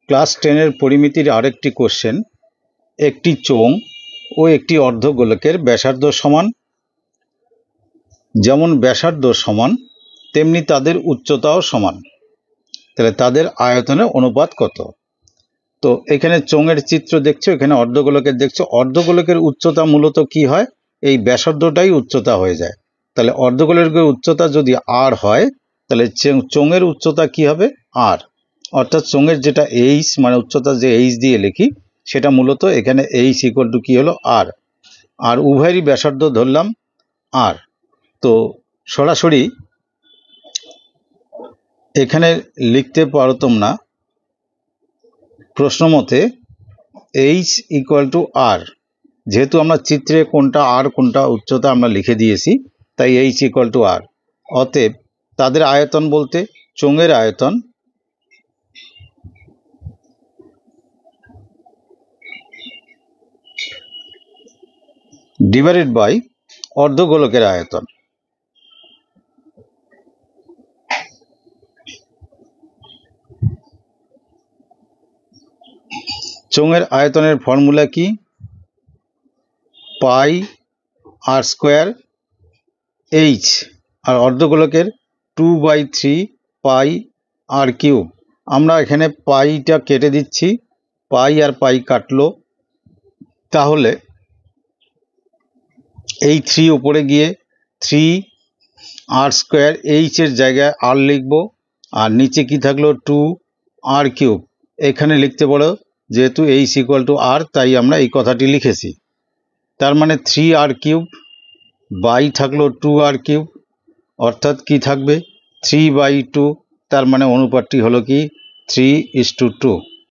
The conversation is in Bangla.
ক্লাস 10 পরিমিতির আরেকটি কোশ্চেন। একটি চোঙ ও একটি অর্ধগোলকের ব্যাসার্ধ সমান। যেমন ব্যাসার্ধ সমান তেমনি তাদের উচ্চতাও সমান। তাহলে তাদের আয়তনের অনুপাত কত? তো এখানে চোঙের চিত্র দেখছো, এখানে অর্ধগোলকের দেখছো। অর্ধগোলকের উচ্চতা মূলত কি হয়? এই ব্যাসার্ধটাই উচ্চতা হয়ে যায়। তাহলে অর্ধগোলকের উচ্চতা যদি আর হয়, তাহলে চোঙের উচ্চতা কি হবে? আর। অর্থাৎ চোঙের যেটা এইচ, মানে উচ্চতা যে এইচ দিয়ে লিখি, সেটা মূলত এখানে এইচ ইকুয়াল টু কি হলো? আর। আর উভয়েরই ব্যাসার্ধ ধরলাম আর। তো সরাসরি এখানে লিখতে পারো তোমরা প্রশ্ন মতে এইচ ইকুয়াল টু আর। যেহেতু আমরা চিত্রে কোনটা আর কোনটা উচ্চতা আমরা লিখে দিয়েছি, তাই এইচ ইকুয়াল টু আর। অতএব তাদের আয়তন বলতে চোঙের আয়তন ডিভাইডেড বাই অর্ধগোলকের আয়তন। চোঙের আয়তনের ফর্মুলা কি? পাই আর স্কোয়ার এইচ। আর অর্ধগোলকের 2/3 পাই আর কিউব। আমরা এখানে পাইটা কেটে দিচ্ছি, পাই আর পাই কাটলো। তাহলে এই 3 উপরে গিয়ে 3 আর স্কোয়ার এইচের জায়গায় আর লিখব, আর নিচে কি থাকলো? 2 আর কিউব। এখানে লিখতে পারো যেহেতু এইচ ইকুয়াল টু আর, তাই আমরা এই কথাটি লিখেছি। তার মানে 3 আর কিউব বাই থাকলো 2 আর কিউব, অর্থাৎ কি থাকবে? 3/2। তার মানে অনুপাতটি হলো কি? 3:2।